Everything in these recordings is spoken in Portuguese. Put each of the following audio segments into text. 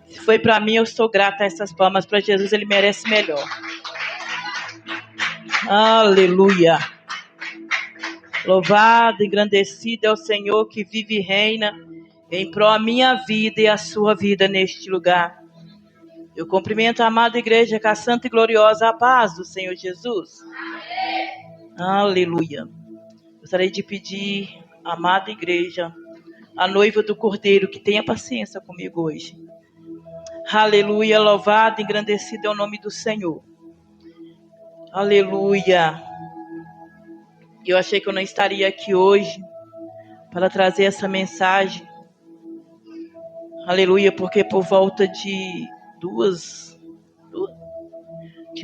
Se foi para mim, eu sou grata a essas palmas. Para Jesus, ele merece melhor. Aleluia. Louvado, engrandecido é o Senhor que vive e reina em prol a minha vida e a sua vida neste lugar. Eu cumprimento a amada igreja com a santa e gloriosa paz do Senhor Jesus. Aleluia. Gostaria de pedir, amada igreja, a noiva do Cordeiro, que tenha paciência comigo hoje. Aleluia, louvado, engrandecido é o nome do Senhor. Aleluia. Eu achei que eu não estaria aqui hoje para trazer essa mensagem. Aleluia, porque por volta de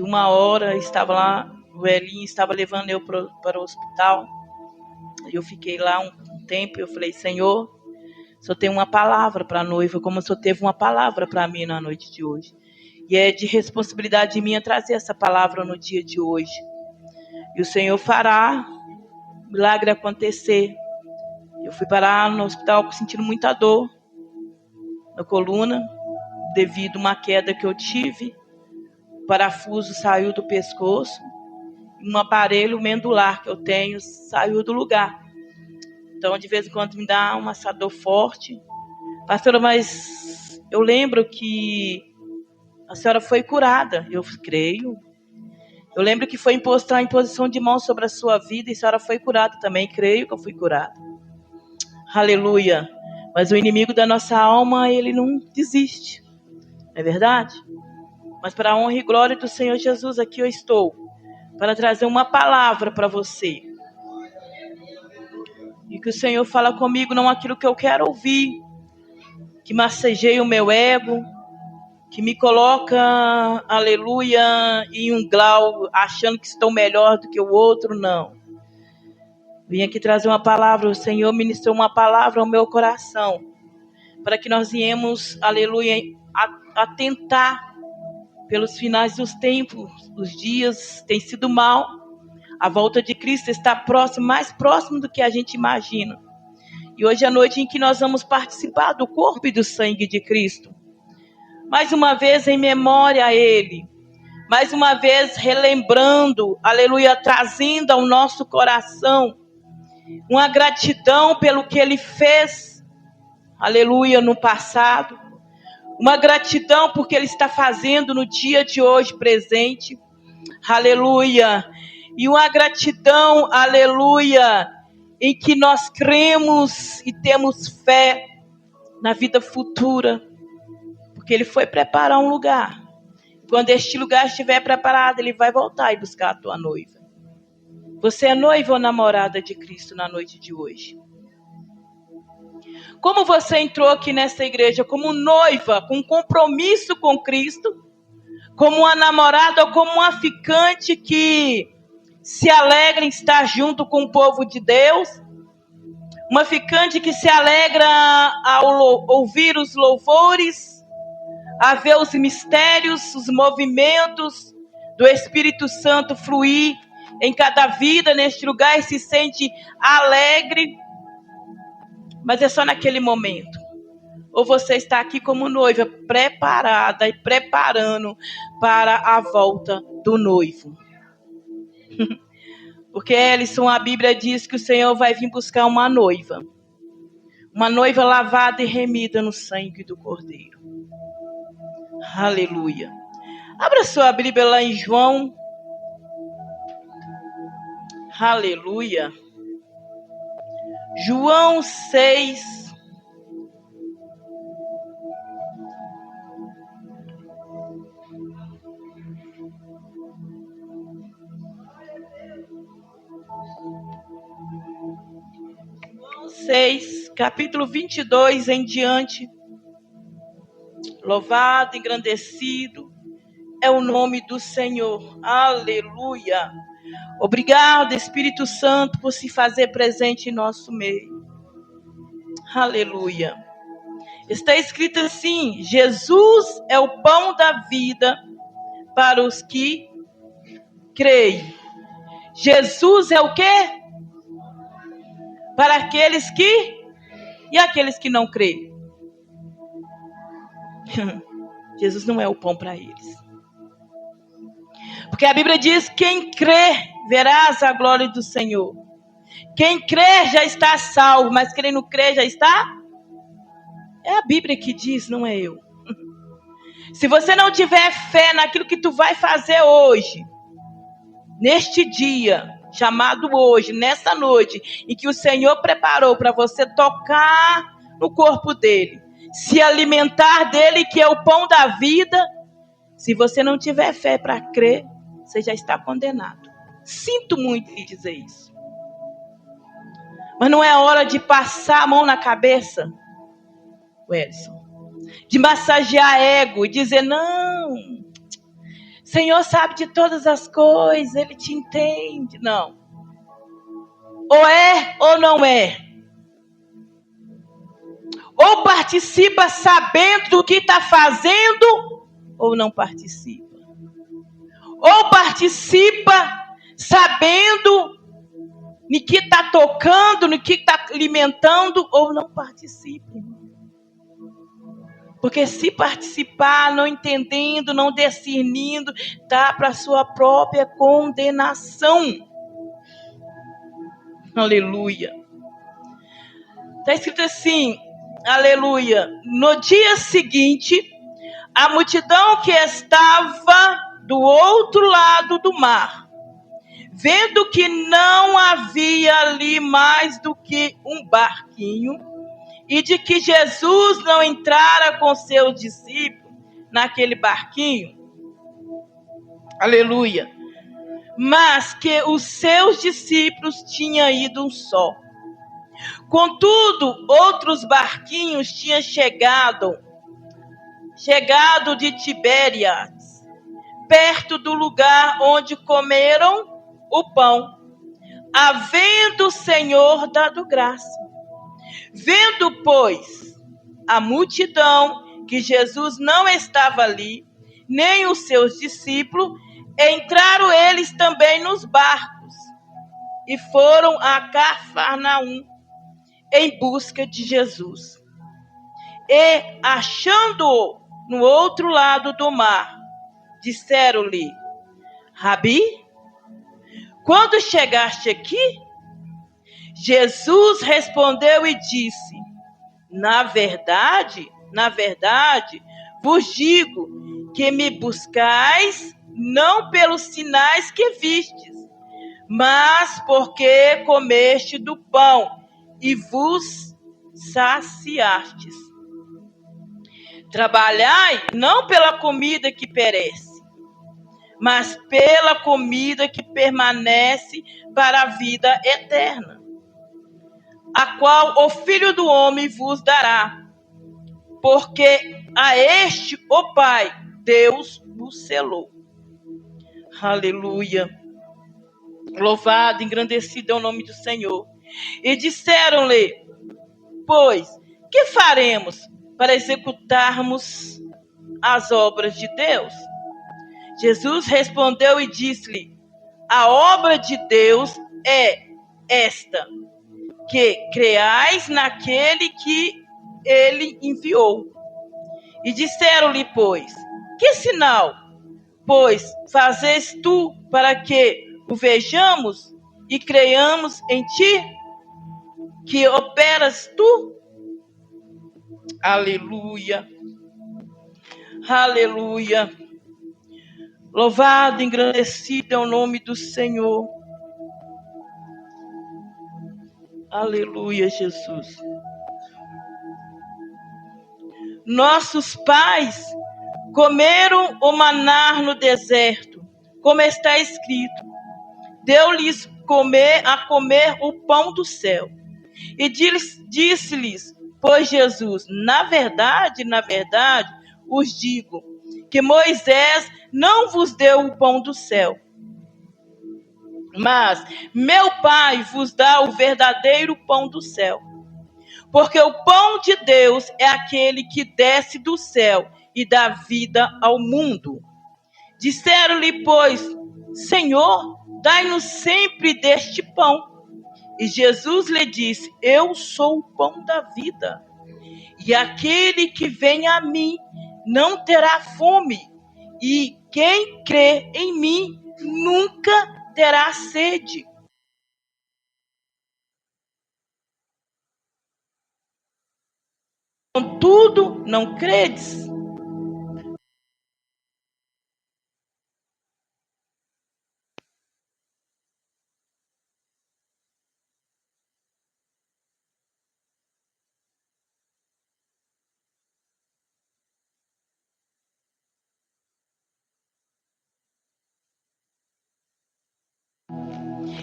uma hora, estava lá, o Elinho estava levando eu para o hospital. Eu fiquei lá um tempo e eu falei, Senhor, o Senhor tem uma palavra para a noiva, como o Senhor teve uma palavra para mim na noite de hoje. E é de responsabilidade minha trazer essa palavra no dia de hoje. E o Senhor fará o milagre acontecer. Eu fui parar no hospital sentindo muita dor na coluna, devido a uma queda que eu tive. O parafuso saiu do pescoço. Um aparelho medular que eu tenho saiu do lugar. Então, de vez em quando me dá uma dor forte. Pastora, mas eu lembro que a senhora foi curada. Eu creio. Eu lembro que foi imposta a imposição de mãos sobre a sua vida e a senhora foi curada também. Creio que eu fui curada. Aleluia. Mas o inimigo da nossa alma, ele não desiste. Não é verdade? Mas para a honra e glória do Senhor Jesus, aqui eu estou. Para trazer uma palavra para você. E que o Senhor fala comigo, não aquilo que eu quero ouvir. Que massageia o meu ego. Que me coloca, aleluia, em um grau, achando que estou melhor do que o outro, não. Vim aqui trazer uma palavra, o Senhor ministrou uma palavra ao meu coração. Para que nós viemos, aleluia, atentar pelos finais dos tempos. Os dias têm sido mal. A volta de Cristo está próximo, mais próximo do que a gente imagina. E hoje é a noite em que nós vamos participar do corpo e do sangue de Cristo. Mais uma vez em memória a Ele. Mais uma vez relembrando, aleluia, trazendo ao nosso coração uma gratidão pelo que Ele fez, aleluia, no passado. Uma gratidão porque Ele está fazendo no dia de hoje presente. Aleluia. E uma gratidão, aleluia, em que nós cremos e temos fé na vida futura. Porque Ele foi preparar um lugar. Quando este lugar estiver preparado, Ele vai voltar e buscar a tua noiva. Você é noiva ou namorada de Cristo na noite de hoje? Como você entrou aqui nessa igreja? Como noiva, com compromisso com Cristo? Como uma namorada ou como uma ficante que se alegra em estar junto com o povo de Deus? Uma ficante que se alegra ao ouvir os louvores, a ver os mistérios, os movimentos do Espírito Santo fluir em cada vida neste lugar e se sente alegre, mas é só naquele momento. Ou você está aqui como noiva, preparada e preparando para a volta do noivo. Porque, Ellison, a Bíblia diz que o Senhor vai vir buscar uma noiva. Uma noiva lavada e remida no sangue do Cordeiro. Aleluia. Abra sua Bíblia lá em João. Aleluia. João 6. João 6, capítulo 22 em diante. Louvado, engrandecido é o nome do Senhor. Aleluia. Obrigado, Espírito Santo, por se fazer presente em nosso meio. Aleluia. Está escrito assim: Jesus é o pão da vida para os que creem. Jesus é o quê? Para aqueles que... E aqueles que não creem? Jesus não é o pão para eles. Porque a Bíblia diz: quem crê, verás a glória do Senhor. Quem crê já está salvo, mas quem não crê já está? É a Bíblia que diz, não é eu. Se você não tiver fé naquilo que tu vai fazer hoje, neste dia, chamado hoje, nessa noite, em que o Senhor preparou para você tocar no corpo dele, se alimentar dele, que é o pão da vida, se você não tiver fé para crer, você já está condenado. Sinto muito em dizer isso. Mas não é hora de passar a mão na cabeça, Wellington, de massagear ego e dizer: não, Senhor sabe de todas as coisas, Ele te entende. Não. Ou é ou não é. Ou participa sabendo do que está fazendo, ou não participa. Ou participa sabendo no que está tocando, no que está alimentando, ou não participa. Porque se participar, não entendendo, não discernindo, dá para a sua própria condenação. Aleluia. Está escrito assim, aleluia. No dia seguinte, a multidão que estava do outro lado do mar, vendo que não havia ali mais do que um barquinho, e de que Jesus não entrara com seus discípulos naquele barquinho, aleluia, mas que os seus discípulos tinham ido um só. Contudo, outros barquinhos tinham chegado de Tibériades, perto do lugar onde comeram o pão, havendo o Senhor dado graça. Vendo, pois, a multidão que Jesus não estava ali, nem os seus discípulos, entraram eles também nos barcos e foram a Cafarnaum em busca de Jesus. E, achando-o no outro lado do mar, disseram-lhe: Rabi, quando chegaste aqui? Jesus respondeu e disse: na verdade, vos digo que me buscais não pelos sinais que vistes, mas porque comeste do pão e vos saciastes. Trabalhai não pela comida que perece, mas pela comida que permanece para a vida eterna, a qual o Filho do Homem vos dará, porque a este o Pai, Deus, vos selou. Aleluia. Louvado, engrandecido é o nome do Senhor. E disseram-lhe: pois, que faremos para executarmos as obras de Deus? Jesus respondeu e disse-lhe: a obra de Deus é esta, que creais naquele que ele enviou. E disseram-lhe, pois, que sinal, pois, fazes tu para que o vejamos e creiamos em ti, que operas tu? Aleluia. Aleluia. Louvado, engrandecido é o nome do Senhor. Aleluia, Jesus. Nossos pais comeram o maná no deserto, como está escrito: deu-lhes a comer o pão do céu. E disse-lhes, pois Jesus: na verdade, os digo, que Moisés não vos deu o pão do céu, mas meu Pai vos dá o verdadeiro pão do céu. Porque o pão de Deus é aquele que desce do céu e dá vida ao mundo. Disseram-lhe, pois: Senhor, dai-nos sempre deste pão. E Jesus lhe disse: eu sou o pão da vida. E aquele que vem a mim não terá fome, e quem crê em mim nunca terá sede. Contudo, não credes.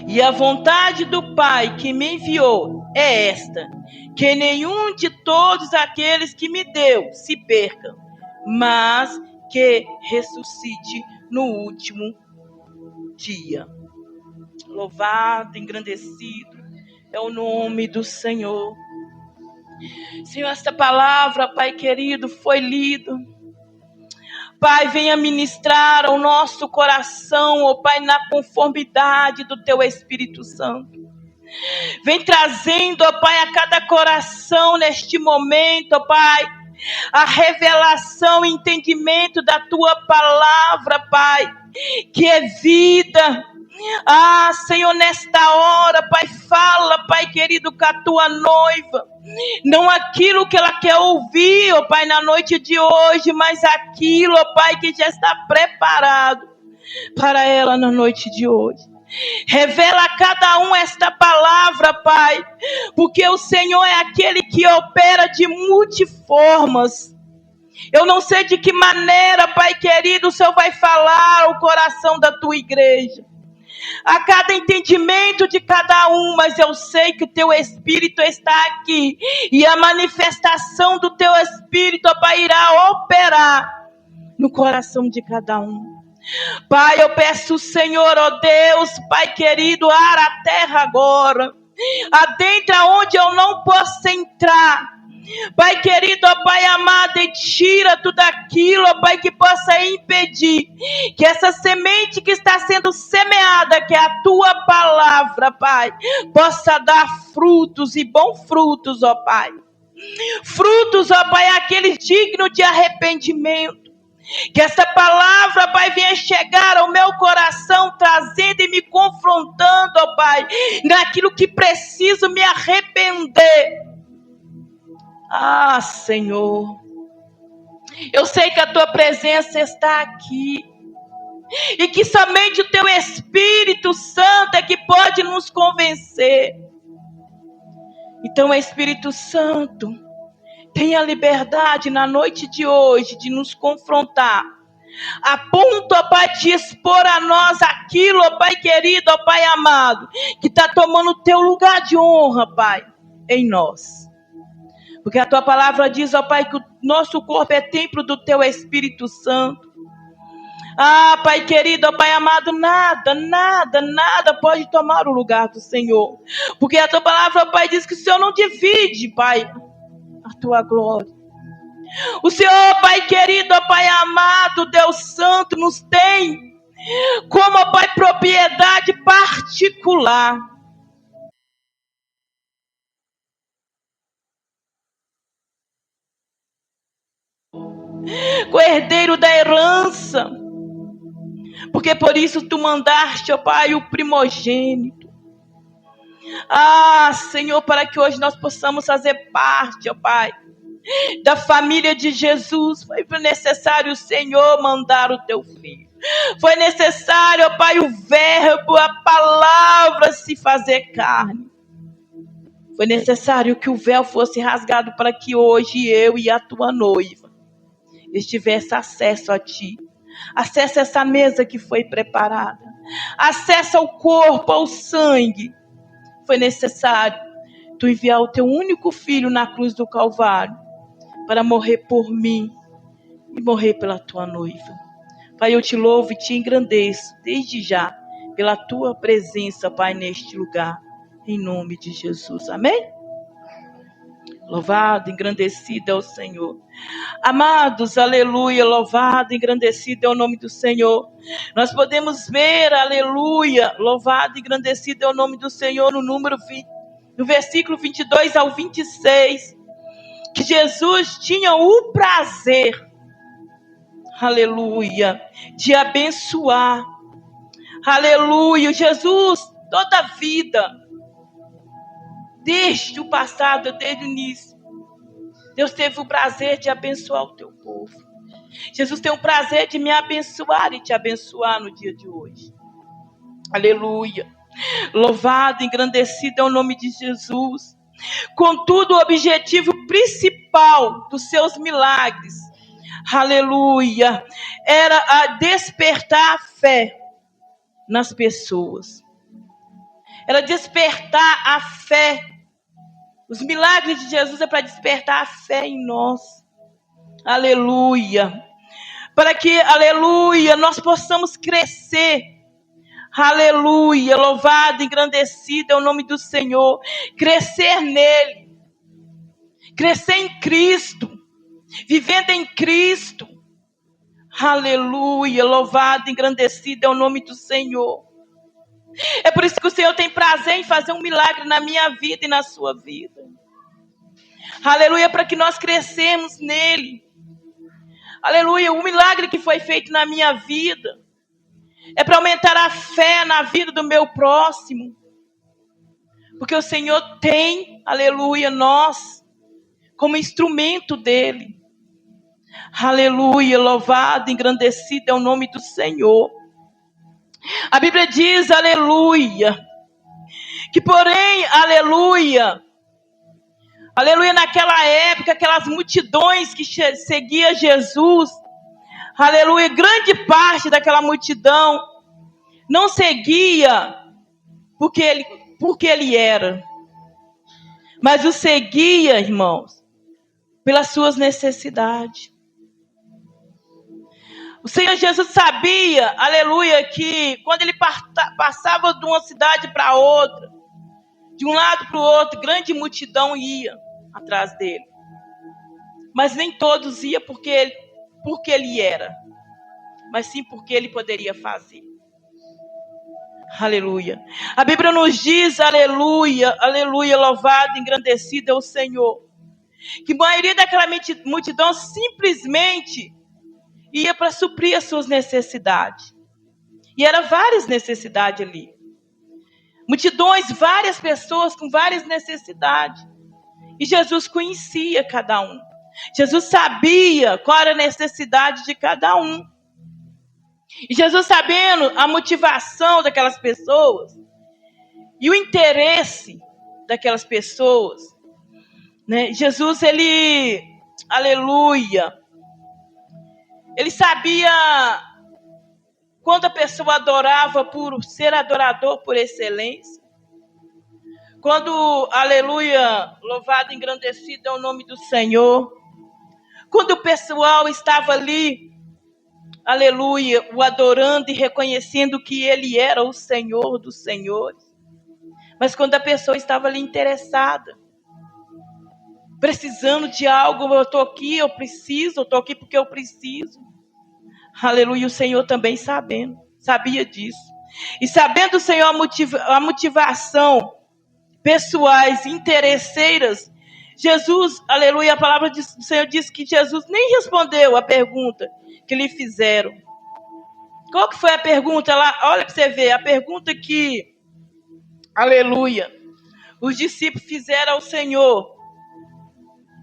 E a vontade do Pai que me enviou é esta: que nenhum de todos aqueles que me deu se perca, mas que ressuscite no último dia. Louvado, engrandecido é o nome do Senhor. Senhor, esta palavra, Pai querido, foi lida. Pai, venha ministrar ao nosso coração, ó Pai, na conformidade do Teu Espírito Santo. Vem trazendo, ó Pai, a cada coração neste momento, ó Pai, a revelação e entendimento da Tua palavra, Pai, que é vida. Ah, Senhor, nesta hora, Pai, fala, Pai querido, com a Tua noiva. Não aquilo que ela quer ouvir, ó Pai, na noite de hoje, mas aquilo, ó Pai, que já está preparado para ela na noite de hoje. Revela a cada um esta palavra, Pai, porque o Senhor é aquele que opera de multiformas. Eu não sei de que maneira, Pai querido, o Senhor vai falar ao coração da tua igreja, a cada entendimento de cada um, mas eu sei que o teu Espírito está aqui, e a manifestação do teu Espírito, Pai, irá operar no coração de cada um. Pai, eu peço, Senhor, ó Deus, Pai querido, ara a terra agora, adentra onde eu não posso entrar. Pai querido, ó Pai amado, e tira tudo aquilo, ó Pai, que possa impedir que essa semente que está sendo semeada, que é a Tua palavra, Pai, possa dar frutos e bons frutos, ó Pai. Frutos, ó Pai, aqueles dignos de arrependimento. Que essa palavra, Pai, venha chegar ao meu coração, trazendo e me confrontando, ó Pai, naquilo que preciso me arrepender. Ah, Senhor, eu sei que a Tua presença está aqui, e que somente o Teu Espírito Santo é que pode nos convencer. Então, Espírito Santo, tenha liberdade na noite de hoje de nos confrontar, a ponto, ó Pai, de expor a nós aquilo, ó Pai querido, ó Pai amado, que está tomando o Teu lugar de honra, Pai, em nós. Porque a Tua palavra diz, ó Pai, que o nosso corpo é templo do Teu Espírito Santo. Ah, Pai querido, ó Pai amado, nada pode tomar o lugar do Senhor. Porque a Tua palavra, ó Pai, diz que o Senhor não divide, Pai, a Tua glória. O Senhor, Pai querido, ó Pai amado, Deus Santo, nos tem como, ó Pai, propriedade particular. O herdeiro da herança. Porque por isso Tu mandaste, ó Pai, o primogênito. Ah, Senhor, para que hoje nós possamos fazer parte, ó Pai, da família de Jesus. Foi necessário o Senhor mandar o Teu Filho. Foi necessário, ó Pai, o verbo, a palavra se fazer carne. Foi necessário que o véu fosse rasgado para que hoje eu e a Tua noiva estivesse acesso a Ti. Acesso a essa mesa que foi preparada. Acesso ao corpo, ao sangue. Foi necessário Tu enviar o Teu único Filho na cruz do Calvário para morrer por mim e morrer pela Tua noiva. Pai, eu Te louvo e Te engrandeço desde já pela Tua presença, Pai, neste lugar. Em nome de Jesus. Amém? Louvado, engrandecido é o Senhor. Amados, aleluia, louvado, engrandecido é o nome do Senhor. Nós podemos ver, aleluia, louvado, engrandecido é o nome do Senhor no versículo 22 ao 26, que Jesus tinha o prazer aleluia, de abençoar, aleluia. Jesus, toda a vida, desde o passado, desde o início, Deus teve o prazer de abençoar o teu povo. Jesus tem o prazer de me abençoar e te abençoar no dia de hoje. Aleluia. Louvado, engrandecido é o nome de Jesus. Contudo, o objetivo principal dos seus milagres, aleluia, era a despertar a fé nas pessoas. Era despertar a fé. Os milagres de Jesus é para despertar a fé em nós. Aleluia. Para que, aleluia, nós possamos crescer. Aleluia. Louvado, engrandecido é o nome do Senhor. Crescer nele. Crescer em Cristo. Vivendo em Cristo. Aleluia. Louvado, engrandecido é o nome do Senhor. É por isso que o Senhor tem prazer em fazer um milagre na minha vida e na sua vida. Aleluia, para que nós crescemos nele. Aleluia, o milagre que foi feito na minha vida é para aumentar a fé na vida do meu próximo. Porque o Senhor tem, aleluia, nós como instrumento dele. Aleluia, louvado, engrandecido é o nome do Senhor. A Bíblia diz, aleluia, que porém, aleluia, naquela época, aquelas multidões que seguiam Jesus, aleluia, grande parte daquela multidão não seguia porque ele era, mas o seguia, irmãos, pelas suas necessidades. O Senhor Jesus sabia, aleluia, que quando ele passava de uma cidade para outra, de um lado para o outro, grande multidão ia atrás dele. Mas nem todos iam porque ele era, mas sim porque ele poderia fazer. Aleluia. A Bíblia nos diz, aleluia, aleluia, louvado, engrandecido é o Senhor, que a maioria daquela multidão simplesmente ia para suprir as suas necessidades. E eram várias necessidades ali. Multidões, várias pessoas com várias necessidades. E Jesus conhecia cada um. Jesus sabia qual era a necessidade de cada um. E Jesus, sabendo a motivação daquelas pessoas e o interesse daquelas pessoas, né? Jesus, ele, aleluia, ele sabia quando a pessoa adorava por ser adorador por excelência. Quando, aleluia, louvado, engrandecido é o nome do Senhor. Quando o pessoal estava ali, aleluia, o adorando e reconhecendo que ele era o Senhor dos senhores. Mas quando a pessoa estava ali interessada, precisando de algo, eu estou aqui, eu estou aqui porque eu preciso. Aleluia, o Senhor também sabia disso. E sabendo o Senhor a motivação pessoais, interesseiras, Jesus, aleluia, a palavra do Senhor diz que Jesus nem respondeu a pergunta que lhe fizeram. Qual que foi a pergunta lá? Olha para você ver, a pergunta que, aleluia, os discípulos fizeram ao Senhor.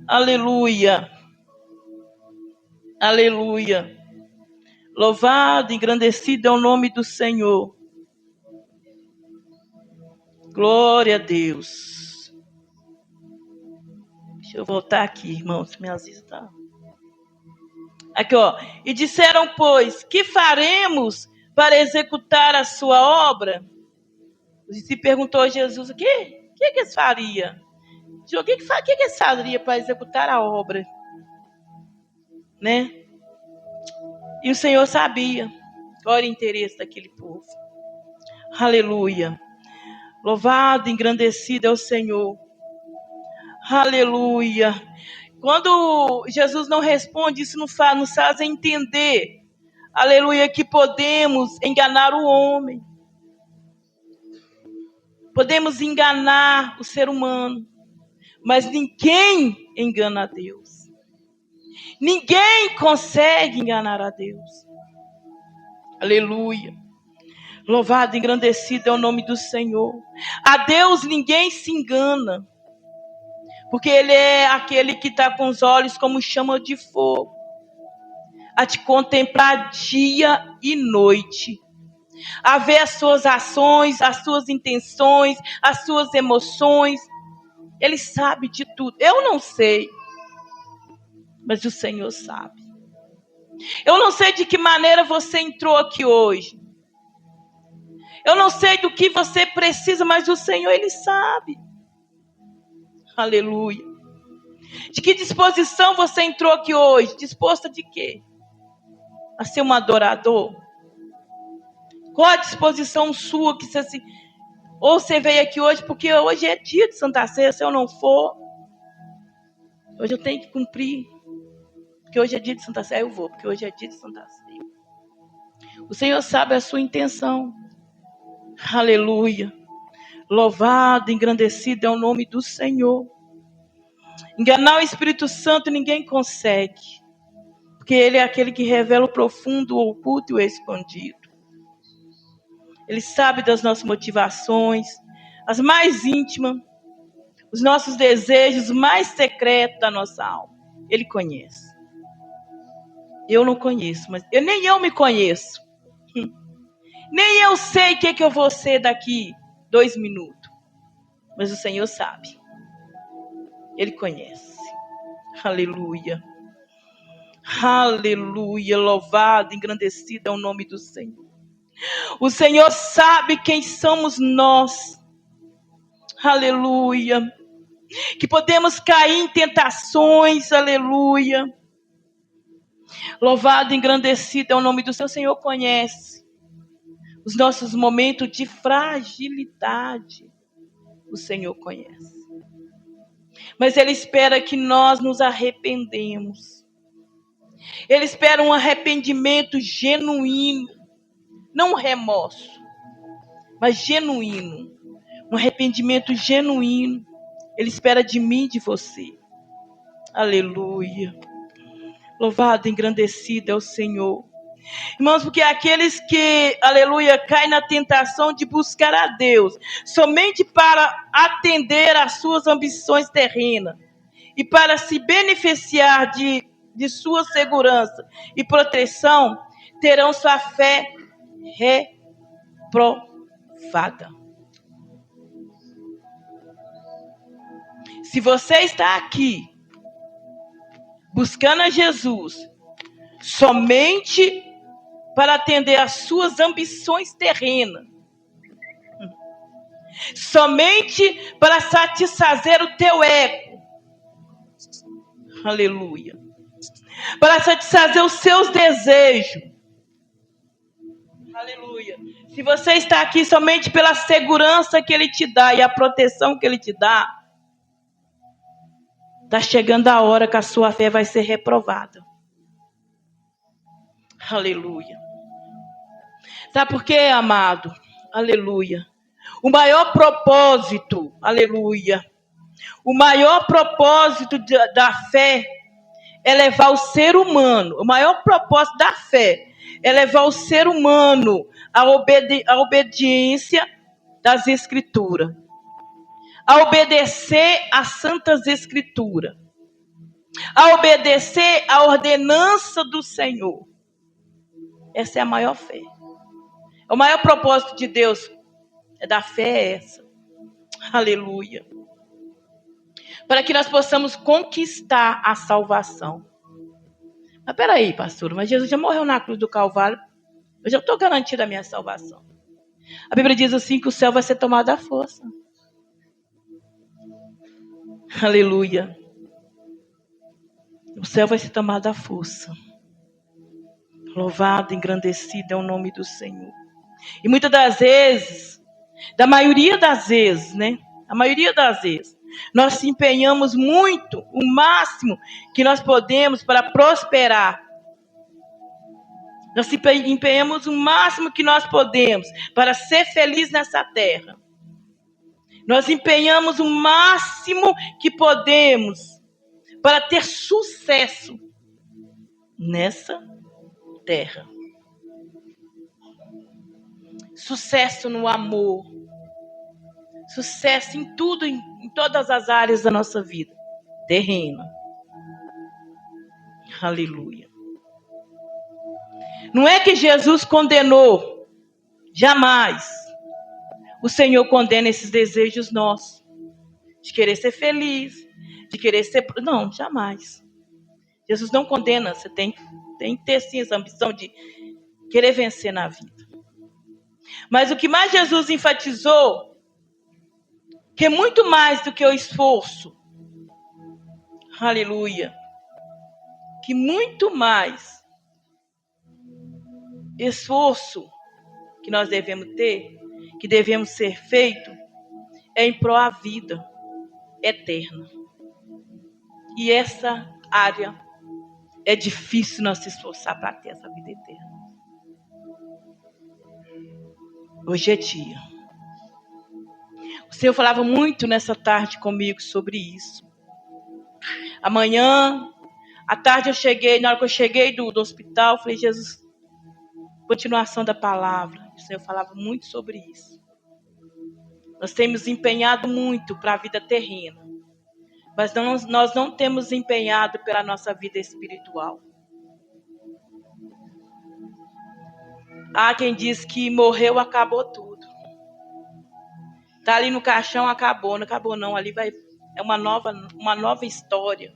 Aleluia, aleluia. Louvado, engrandecido é o nome do Senhor. Glória a Deus. Deixa eu voltar aqui, irmãos. Minhas vistas estão... Aqui, ó. E disseram, pois, que faremos para executar a sua obra? Se perguntou a Jesus, o que eles fariam? O que eles fariam para executar a obra? Né? E o Senhor sabia qual era o interesse daquele povo. Aleluia. Louvado, engrandecido é o Senhor. Aleluia. Quando Jesus não responde, isso nos faz entender, aleluia, que podemos enganar o homem. Podemos enganar o ser humano, mas ninguém engana a Deus. Ninguém consegue enganar a Deus. Aleluia. Louvado e engrandecido é o nome do Senhor. A Deus ninguém se engana. Porque Ele é aquele que está com os olhos como chama de fogo, a te contemplar dia e noite, a ver as suas ações, as suas intenções, as suas emoções. Ele sabe de tudo. Eu não sei, mas o Senhor sabe. Eu não sei de que maneira você entrou aqui hoje. Eu não sei do que você precisa, mas o Senhor, Ele sabe. Aleluia. De que disposição você entrou aqui hoje? Disposta de quê? A ser um adorador? Qual a disposição sua que você se... Ou você veio aqui hoje porque hoje é dia de Santa Ceia, se eu não for, hoje eu tenho que cumprir. Porque hoje é dia de Santa Ceia, eu vou, porque hoje é dia de Santa Ceia. O Senhor sabe a sua intenção. Aleluia. Louvado, engrandecido é o nome do Senhor. Enganar o Espírito Santo ninguém consegue. Porque Ele é aquele que revela o profundo, o oculto e o escondido. Ele sabe das nossas motivações, as mais íntimas, os nossos desejos mais secretos da nossa alma. Ele conhece. Eu não conheço, mas nem eu me conheço. Nem eu sei o que eu vou ser daqui 2 minutos. Mas o Senhor sabe. Ele conhece. Aleluia. Aleluia. Louvado, engrandecido é o nome do Senhor. O Senhor sabe quem somos nós. Aleluia. Que podemos cair em tentações. Aleluia. Louvado, engrandecido é o nome do Senhor. O Senhor conhece os nossos momentos de fragilidade. O Senhor conhece. Mas Ele espera que nós nos arrependemos. Ele espera um arrependimento genuíno. Não remorso, mas genuíno. Um arrependimento genuíno. Ele espera de mim e de você. Aleluia. Louvado, engrandecido é o Senhor. Irmãos, porque aqueles que, aleluia, caem na tentação de buscar a Deus somente para atender às suas ambições terrenas e para se beneficiar de sua segurança e proteção, terão sua fé reprovada. Se você está aqui buscando a Jesus somente para atender às suas ambições terrenas, somente para satisfazer o teu ego, aleluia, para satisfazer os seus desejos, aleluia. Se você está aqui somente pela segurança que Ele te dá e a proteção que Ele te dá, está chegando a hora que a sua fé vai ser reprovada. Aleluia. Sabe por quê, amado? Aleluia. O maior propósito, aleluia, o maior propósito da fé é levar o ser humano, o maior propósito da fé é levar o ser humano à obediência das Escrituras, a obedecer às Santas Escrituras, a obedecer à ordenança do Senhor. Essa é a maior fé. O maior propósito de Deus da fé é essa. Aleluia. Para que nós possamos conquistar a salvação. Mas peraí, pastor, mas Jesus já morreu na cruz do Calvário. Eu já estou garantida a minha salvação. A Bíblia diz assim que o céu vai ser tomado à força. Aleluia. O céu vai ser tomado à força. Louvado, engrandecido é o nome do Senhor. E muitas das vezes, da maioria das vezes, né? A maioria das vezes, nós se empenhamos muito, o máximo que nós podemos para prosperar. Nós se empenhamos o máximo que nós podemos para ser feliz nessa terra. Nós empenhamos o máximo que podemos para ter sucesso nessa terra. Sucesso no amor. Sucesso em tudo, em todas as áreas da nossa vida. Terreno. Aleluia. Não é que Jesus condenou. Jamais. O Senhor condena esses desejos nossos. De querer ser feliz. De querer ser... Não, jamais. Jesus não condena. Você tem que ter sim essa ambição de querer vencer na vida. Mas o que mais Jesus enfatizou, que é muito mais do que o esforço. Aleluia. Que muito mais esforço que nós devemos ter, que devemos ser feito, é em prol da vida eterna. E essa área é difícil nós se esforçar para ter essa vida eterna. Hoje é dia. O Senhor falava muito nessa tarde comigo sobre isso. Amanhã, à tarde na hora que eu cheguei do hospital, eu falei, Jesus, continuação da palavra. O Senhor falava muito sobre isso. Nós temos empenhado muito para a vida terrena, mas nós não temos empenhado pela nossa vida espiritual. Há quem diz que morreu, acabou tudo. Está ali no caixão, acabou. Não acabou não, ali é uma nova história.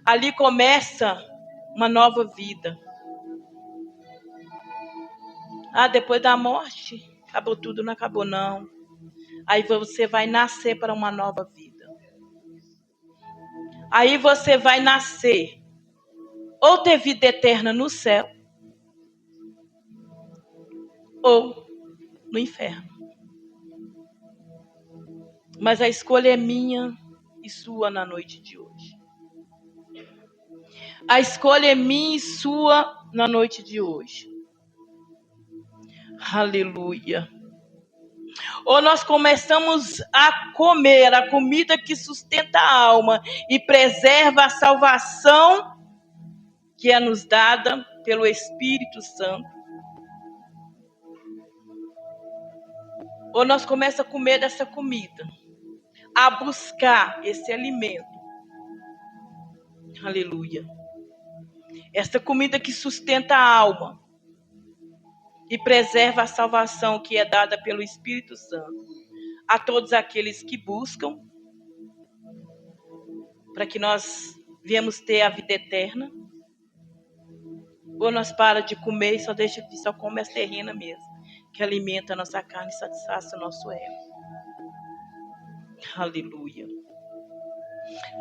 Ali começa uma nova vida. Depois da morte, acabou tudo, não acabou não. Aí você vai nascer para uma nova vida. Aí você vai nascer ou ter vida eterna no céu, ou no inferno. Mas a escolha é minha e sua na noite de hoje. A escolha é minha e sua na noite de hoje. Aleluia. Ou nós começamos a comer a comida que sustenta a alma e preserva a salvação que é nos dada pelo Espírito Santo. Ou nós começamos a comer dessa comida, a buscar esse alimento. Aleluia. Essa comida que sustenta a alma e preserva a salvação que é dada pelo Espírito Santo a todos aqueles que buscam, para que nós viemos ter a vida eterna. Ou nós paramos de comer e só come as terrenas mesmo, que alimenta a nossa carne e satisfaz o nosso ego. Aleluia.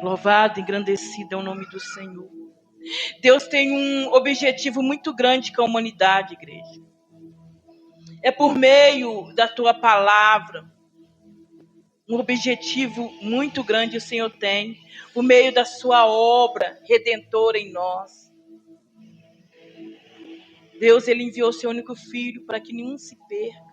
Louvado e engrandecido é o nome do Senhor. Deus tem um objetivo muito grande com a humanidade, igreja. É por meio da tua palavra. Um objetivo muito grande o Senhor tem, por meio da sua obra redentora em nós. Deus, ele enviou seu único filho para que nenhum se perca.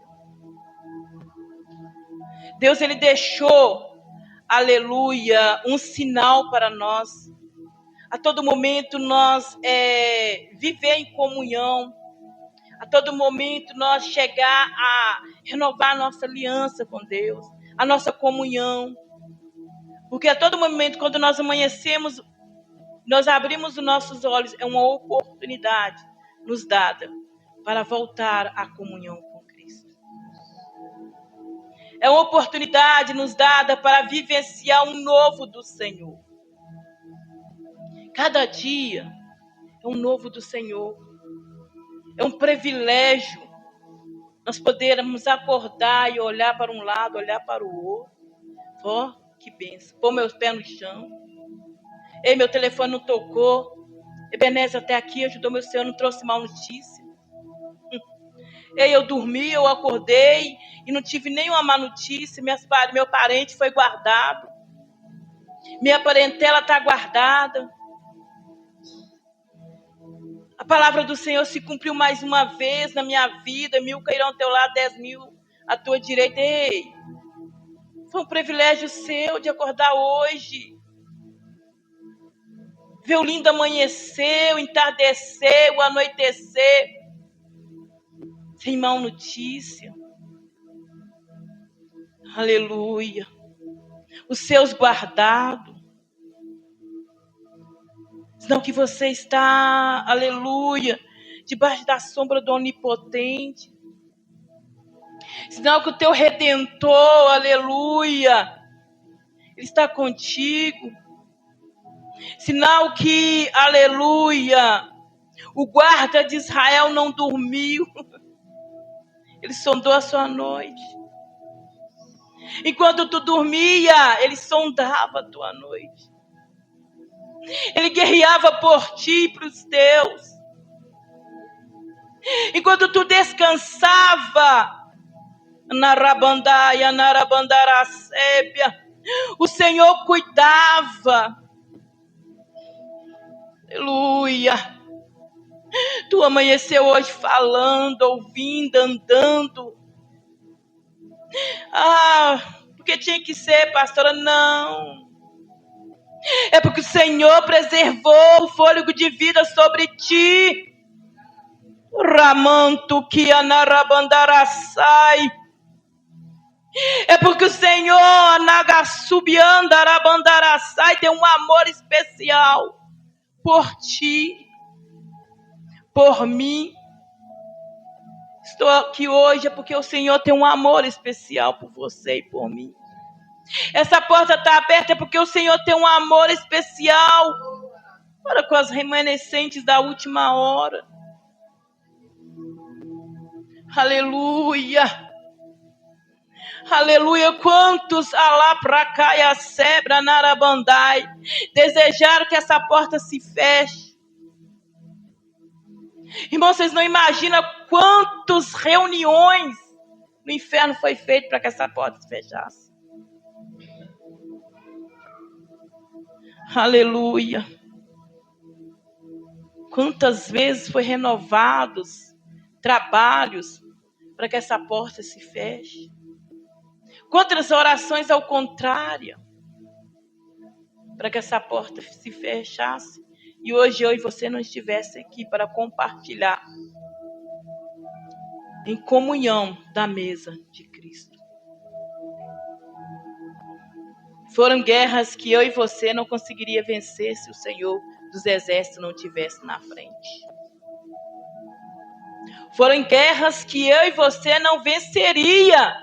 Deus, ele deixou, aleluia, um sinal para nós. A todo momento nós viver em comunhão. A todo momento nós chegar a renovar a nossa aliança com Deus. A nossa comunhão. Porque a todo momento, quando nós amanhecemos, nós abrimos os nossos olhos, é uma oportunidade nos dada para voltar à comunhão com Cristo. É uma oportunidade nos dada para vivenciar um novo do Senhor. Cada dia é um novo do Senhor. É um privilégio nós podermos acordar e olhar para um lado, olhar para o outro. Que bênção. Pôr meus pés no chão. Ei, meu telefone não tocou. Ebenezer até aqui ajudou meu Senhor, não trouxe mal notícia. Ei, eu dormi, eu acordei e não tive nenhuma má notícia. Meu parente foi guardado. Minha parentela está guardada. A palavra do Senhor se cumpriu mais uma vez na minha vida. 1000 cairão ao teu lado, 10.000 à tua direita. Ei, foi um privilégio seu de acordar hoje. ver o lindo amanhecer, o entardecer, o anoitecer, sem má notícia. Aleluia. Os seus guardados. Senão que você está, aleluia, debaixo da sombra do Onipotente. Senão que o teu Redentor, aleluia, Ele está contigo. Sinal que, aleluia, o guarda de Israel não dormiu. Ele sondou a sua noite. Enquanto tu dormia, ele sondava a tua noite. Ele guerreava por ti e para os teus. Enquanto tu descansava, Narabandaia, Narabandaracébia, o Senhor cuidava. Aleluia. Tu amanheceu hoje falando, ouvindo, andando. Porque tinha que ser, pastora? Não. É porque o Senhor preservou o fôlego de vida sobre ti. Ramanto que anarabandaraçai. É porque o Senhor Nagasubiandarabandaracai tem um amor especial por ti, por mim. Estou aqui hoje é porque o Senhor tem um amor especial por você e por mim. Essa porta está aberta porque o Senhor tem um amor especial para com as remanescentes da última hora. Aleluia. Aleluia. Quantos alapracaia sebra narabandai desejaram que essa porta se feche. Irmão, vocês não imaginam quantas reuniões no inferno foi feito para que essa porta se fechasse. Aleluia. Quantas vezes foi renovados trabalhos para que essa porta se feche. Quantas orações ao contrário para que essa porta se fechasse. E hoje eu e você não estivesse aqui para compartilhar em comunhão da mesa de Cristo. Foram guerras que eu e você não conseguiria vencer se o Senhor dos Exércitos não estivesse na frente. Foram guerras que eu e você não venceria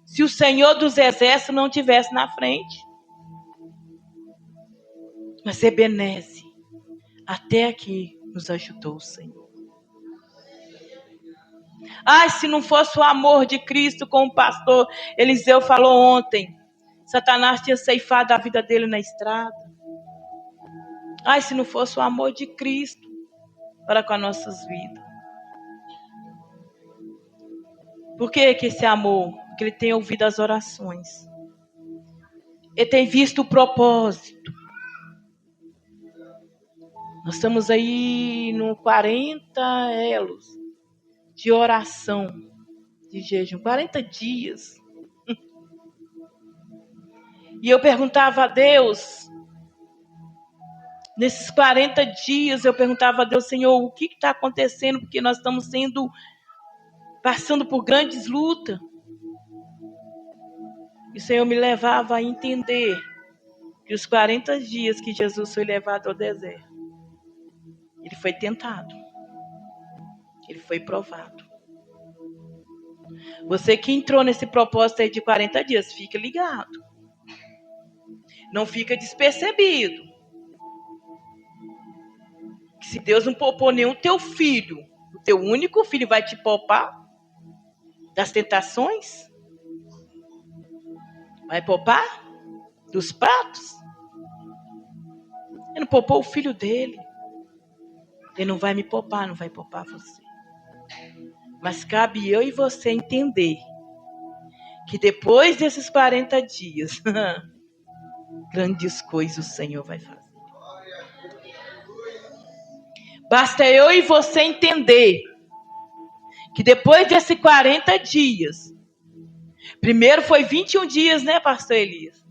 se o Senhor dos Exércitos não estivesse na frente. Mas Ebeneze, até aqui nos ajudou o Senhor. Se não fosse o amor de Cristo, como o pastor Eliseu falou ontem, Satanás tinha ceifado a vida dele na estrada. Se não fosse o amor de Cristo para com as nossas vidas. Por que esse amor? Porque ele tem ouvido as orações. Ele tem visto o propósito. Nós estamos aí no 40 elos de oração, de jejum, 40 dias. E eu perguntava a Deus, nesses 40 dias, eu perguntava a Deus, Senhor, o que está acontecendo? Porque nós estamos passando por grandes lutas. E o Senhor me levava a entender que os 40 dias que Jesus foi levado ao deserto, ele foi tentado. Ele foi provado. Você que entrou nesse propósito aí de 40 dias, fica ligado. Não fica despercebido. Que se Deus não poupou nenhum teu filho, o teu único filho vai te poupar das tentações? Vai poupar dos pratos? Ele não poupou o filho dele. Ele não vai me poupar, não vai poupar você. Mas cabe eu e você entender que depois desses 40 dias, grandes coisas o Senhor vai fazer. Basta eu e você entender que depois desses 40 dias, primeiro foi 21 dias, né, pastor Elias?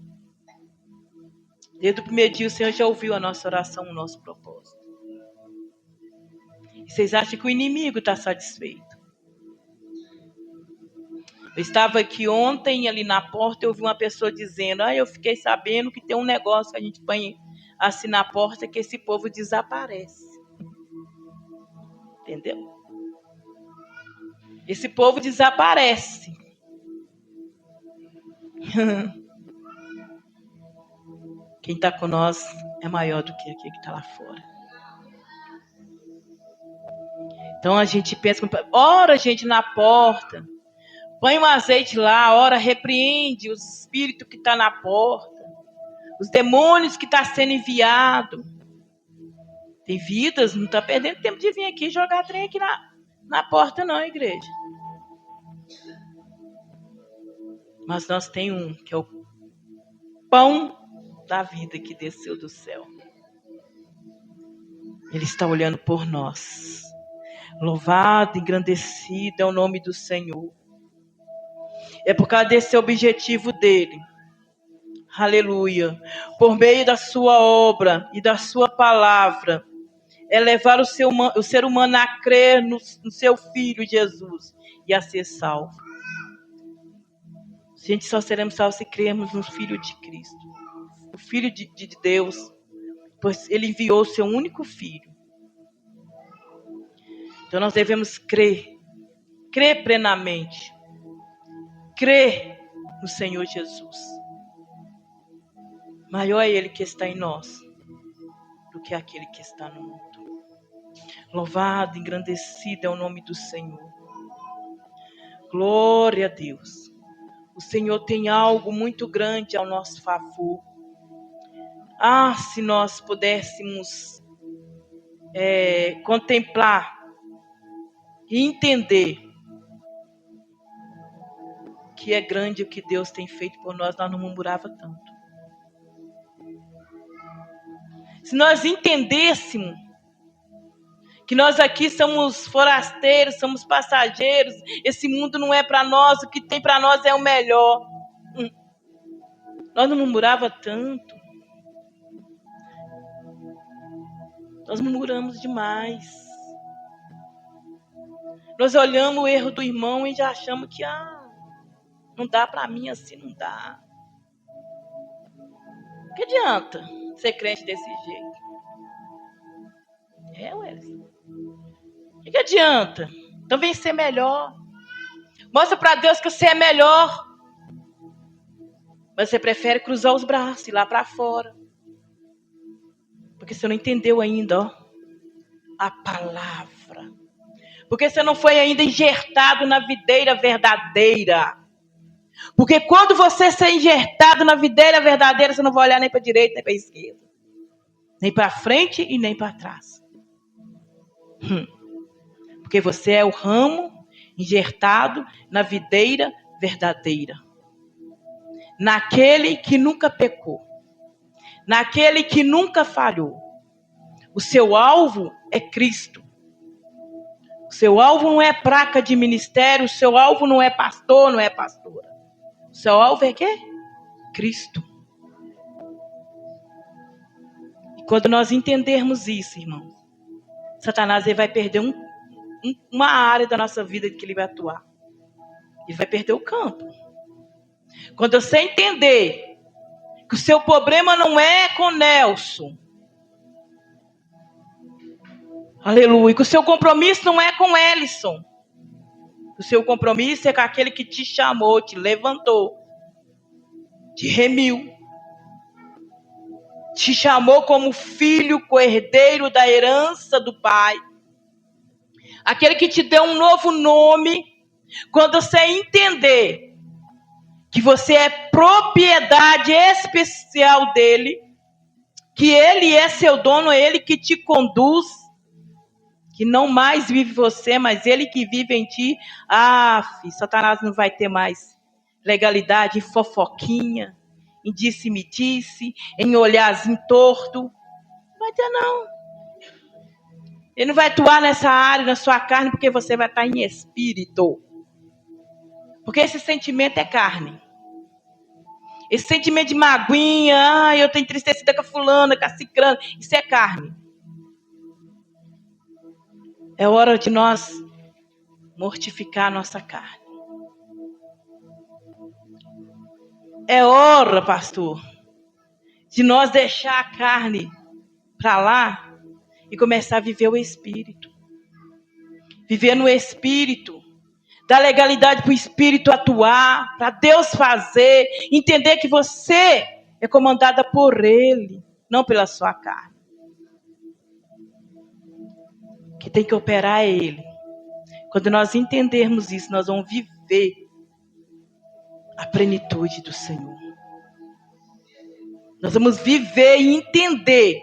Desde o primeiro dia o Senhor já ouviu a nossa oração, o nosso propósito. E vocês acham que o inimigo está satisfeito? Eu estava aqui ontem, ali na porta, eu ouvi uma pessoa dizendo: eu fiquei sabendo que tem um negócio que a gente põe assim na porta, que esse povo desaparece. Entendeu? Esse povo desaparece. Quem está com nós é maior do que aquele que está lá fora. Então a gente pensa, ora, gente, na porta, põe um azeite lá, ora, repreende o espírito que está na porta, os demônios que estão sendo enviados. Tem vidas, não está perdendo tempo de vir aqui jogar trem aqui na porta, não, igreja. Mas nós temos um, que é o pão da vida que desceu do céu. Ele está olhando por nós. Louvado, engrandecido é o nome do Senhor. É por causa desse objetivo dele. Aleluia. Por meio da sua obra e da sua palavra, é levar o ser humano a crer no seu Filho Jesus e a ser salvo. A gente só seremos salvos se crermos no Filho de Cristo. O Filho de Deus, pois ele enviou o seu único Filho. Então nós devemos crer plenamente, crer no Senhor Jesus. Maior é Ele que está em nós do que aquele que está no mundo. Louvado, engrandecido é o nome do Senhor. Glória a Deus. O Senhor tem algo muito grande ao nosso favor. Se nós pudéssemos contemplar e entender que é grande o que Deus tem feito por nós não murmurava tanto. Se nós entendêssemos que nós aqui somos forasteiros, somos passageiros, esse mundo não é para nós, o que tem para nós é o melhor. Nós não murmurava tanto. Nós murmuramos demais. Nós olhamos o erro do irmão e já achamos que não dá para mim assim, não dá. Que adianta ser crente desse jeito? Wellington. Que adianta? Então vem ser melhor. Mostra para Deus que você é melhor. Mas você prefere cruzar os braços e ir lá para fora. Porque você não entendeu ainda, a palavra. Porque você não foi ainda injertado na videira verdadeira. Porque quando você ser injertado na videira verdadeira, você não vai olhar nem para a direita, nem para a esquerda. Nem para frente e nem para trás. Porque você é o ramo injertado na videira verdadeira. Naquele que nunca pecou. Naquele que nunca falhou. O seu alvo é Cristo. O seu alvo não é placa de ministério. O seu alvo não é pastor, não é pastora. O seu alvo é quê? Cristo. E quando nós entendermos isso, irmãos, Satanás ele vai perder uma área da nossa vida que ele vai atuar. Ele vai perder o campo. Quando você entender que o seu problema não é com Nelson, aleluia, que o seu compromisso não é com Ellison, o seu compromisso é com aquele que te chamou, te levantou, te remiu, te chamou como filho, co-herdeiro da herança do Pai, aquele que te deu um novo nome. Quando você entender que você é propriedade especial dele, que ele é seu dono, é ele que te conduz, que não mais vive você, mas ele que vive em ti. Satanás não vai ter mais legalidade em fofoquinha, em disse-me-disse, em olharzinho torto. Não vai ter, não. Ele não vai atuar nessa área, na sua carne, porque você vai estar em espírito. Porque esse sentimento é carne. Esse sentimento de maguinha, eu tô entristecida com a fulana, com a cicrana, isso é carne. É hora de nós mortificar a nossa carne. É hora, pastor, de nós deixar a carne para lá e começar a viver o Espírito. Viver no Espírito. Dar legalidade para o Espírito atuar, para Deus fazer. Entender que você é comandada por Ele, não pela sua carne. Que tem que operar é Ele. Quando nós entendermos isso, nós vamos viver a plenitude do Senhor. Nós vamos viver e entender,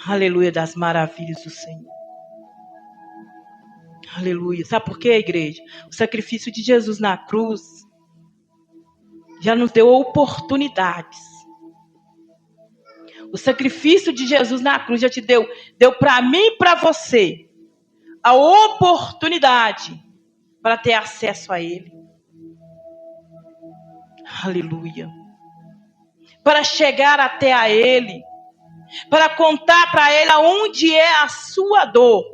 aleluia, das maravilhas do Senhor. Aleluia. Sabe por quê, igreja? O sacrifício de Jesus na cruz já nos deu oportunidades. O sacrifício de Jesus na cruz já te deu para mim e para você a oportunidade para ter acesso a Ele. Aleluia. Para chegar até a Ele. Para contar para Ele aonde é a sua dor.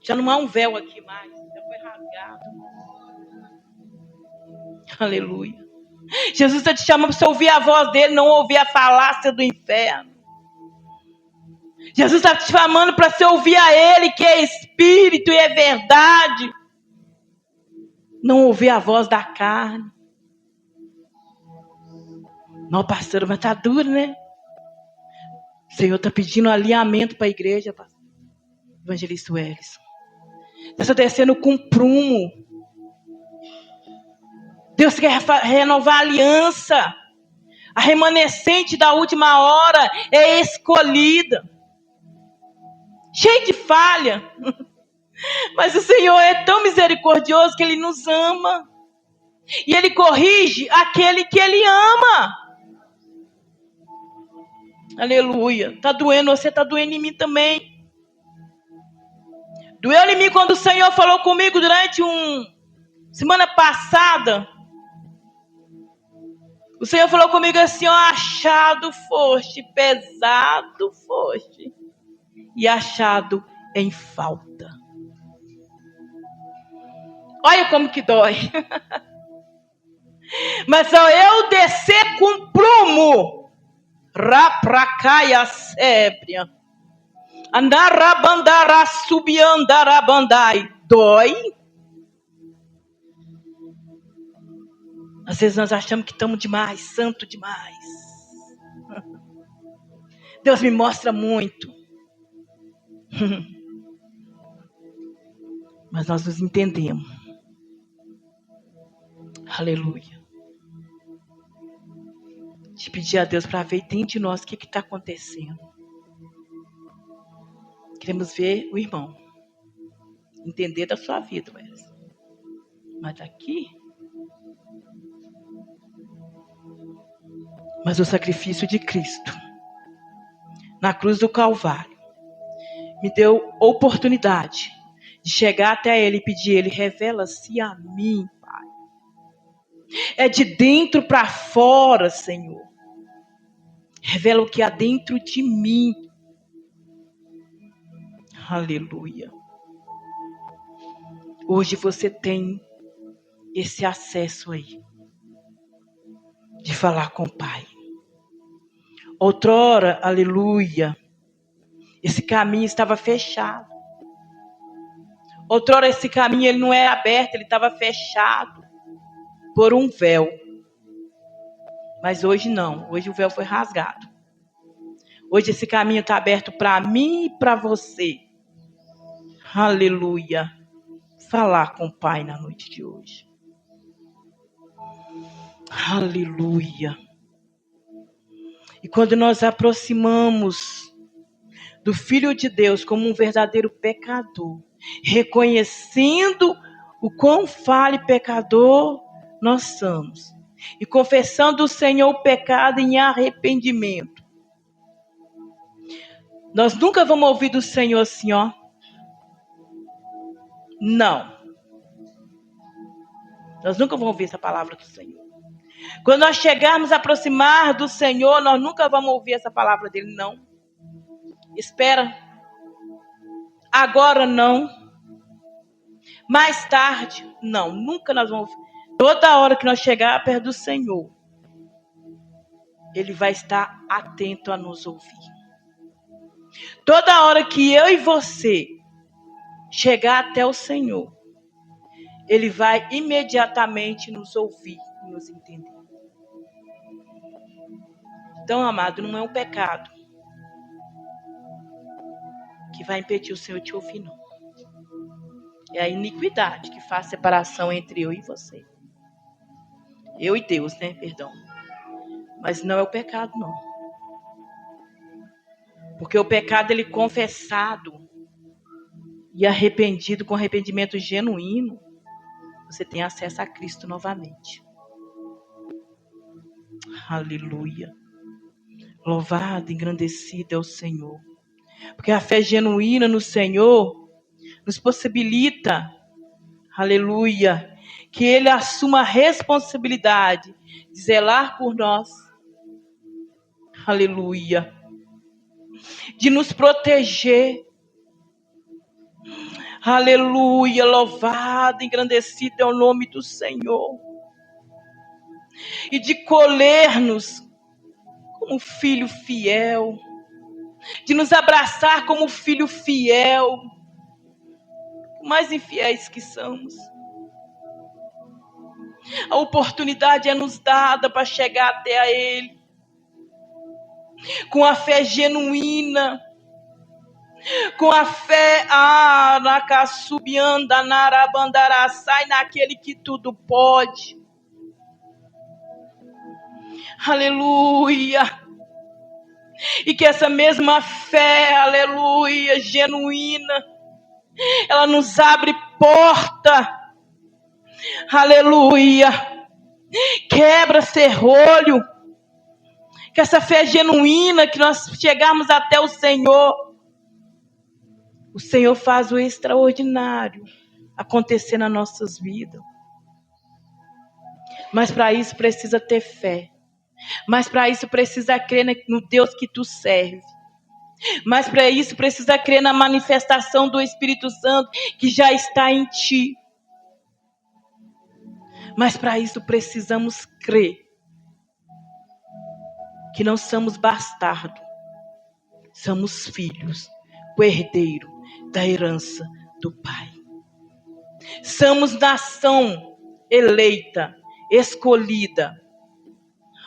Já não há um véu aqui mais. Já foi rasgado. Aleluia. Jesus está te chamando para você ouvir a voz dele, não ouvir a falácia do inferno. Jesus está te chamando para você ouvir a Ele, que é Espírito e é verdade. Não ouvir a voz da carne. Não, pastor, mas está duro, né? O Senhor está pedindo alinhamento para a igreja, pastor. Evangelista Wellison. Está descendo com prumo. Deus quer renovar a aliança. A remanescente da última hora é escolhida. Cheio de falha. Mas o Senhor é tão misericordioso que Ele nos ama. E Ele corrige aquele que Ele ama. Aleluia. Está doendo, você está doendo em mim também. Doeu em mim quando o Senhor falou comigo durante semana passada. O Senhor falou comigo assim, ó, achado foste, pesado foste, e achado em falta. Olha como que dói. Mas ao eu descer com prumo, rapracaia sébria, andarabandara subiandarabandai, dói. Às vezes nós achamos que estamos demais, santo demais. Deus me mostra muito. Mas nós nos entendemos. Aleluia. De pedir a Deus para ver dentro de nós o que está acontecendo. Queremos ver o irmão. Entender da sua vida, Wesley. Mas aqui... Mas o sacrifício de Cristo na cruz do Calvário me deu oportunidade de chegar até Ele e pedir Ele, revela-se a mim, Pai. É de dentro para fora, Senhor. Revela o que há dentro de mim. Aleluia. Hoje você tem esse acesso aí de falar com o Pai. Outrora, aleluia, esse caminho estava fechado. Outrora esse caminho ele não era aberto, ele estava fechado por um véu. Mas hoje não, hoje o véu foi rasgado. Hoje esse caminho está aberto para mim e para você. Aleluia. Falar com o Pai na noite de hoje. Aleluia. E quando nós aproximamos do Filho de Deus como um verdadeiro pecador, reconhecendo o quão falho e pecador nós somos, e confessando o Senhor o pecado em arrependimento, nós nunca vamos ouvir do Senhor assim, ó. Não. Nós nunca vamos ouvir essa palavra do Senhor. Quando nós chegarmos a aproximar do Senhor, nós nunca vamos ouvir essa palavra dele, não. Espera. Agora não. Mais tarde, não. Nunca nós vamos ouvir. Toda hora que nós chegar perto do Senhor, Ele vai estar atento a nos ouvir. Toda hora que eu e você chegar até o Senhor, Ele vai imediatamente nos ouvir e nos entender. Então, amado, não é um pecado que vai impedir o Senhor te ouvir, não. É a iniquidade que faz separação entre eu e você. Eu e Deus, né? Perdão. Mas não é o pecado, não. Porque o pecado, ele confessado e arrependido, com arrependimento genuíno, você tem acesso a Cristo novamente. Aleluia. Louvado, engrandecido é o Senhor. Porque a fé genuína no Senhor nos possibilita, aleluia, que Ele assuma a responsabilidade de zelar por nós. Aleluia. De nos proteger. Aleluia, louvado, engrandecido é o nome do Senhor. E de colher-nos como filho fiel. De nos abraçar como filho fiel. Por mais infiéis que somos. A oportunidade é nos dada para chegar até a Ele. Com a fé genuína. Com a fé, Nakasubianda, Narabandará, sai naquele que tudo pode. Aleluia. E que essa mesma fé, aleluia, genuína, ela nos abre porta. Aleluia. Quebra serrolho. Que essa fé genuína, que nós chegarmos até o Senhor. O Senhor faz o extraordinário acontecer nas nossas vidas. Mas para isso precisa ter fé. Mas para isso precisa crer no Deus que tu serve. Mas para isso precisa crer na manifestação do Espírito Santo que já está em ti. Mas para isso precisamos crer que não somos bastardos. Somos filhos, o herdeiro da herança do Pai. Somos nação eleita, escolhida.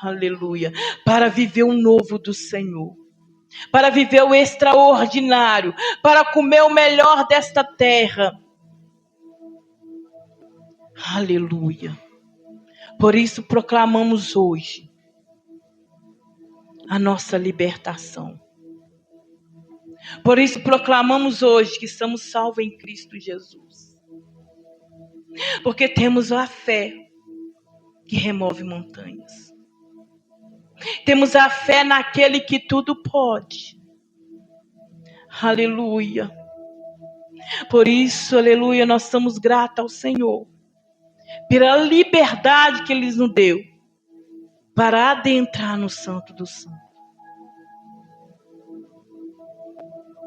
Aleluia. Para viver o novo do Senhor. Para viver o extraordinário. Para comer o melhor desta terra. Aleluia. Por isso proclamamos hoje a nossa libertação. Por isso proclamamos hoje que somos salvos em Cristo Jesus. Porque temos a fé que remove montanhas. Temos a fé naquele que tudo pode. Aleluia. Por isso, aleluia, nós somos gratos ao Senhor. Pela liberdade que Ele nos deu. Para adentrar no Santo do Santo.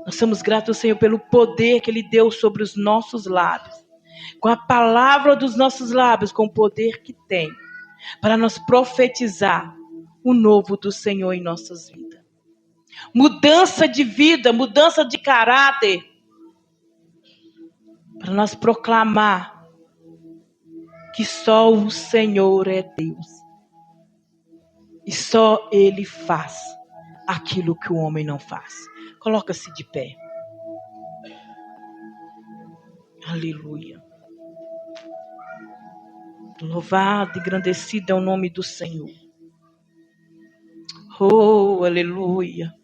Nós somos gratos ao Senhor pelo poder que Ele deu sobre os nossos lábios. Com a palavra dos nossos lábios, com o poder que tem. Para nós profetizar o novo do Senhor em nossas vidas. Mudança de vida, mudança de caráter. Para nós proclamar que só o Senhor é Deus. E só Ele faz aquilo que o homem não faz. Coloca-se de pé. Aleluia. Louvado e engrandecido é o nome do Senhor. Oh, aleluia.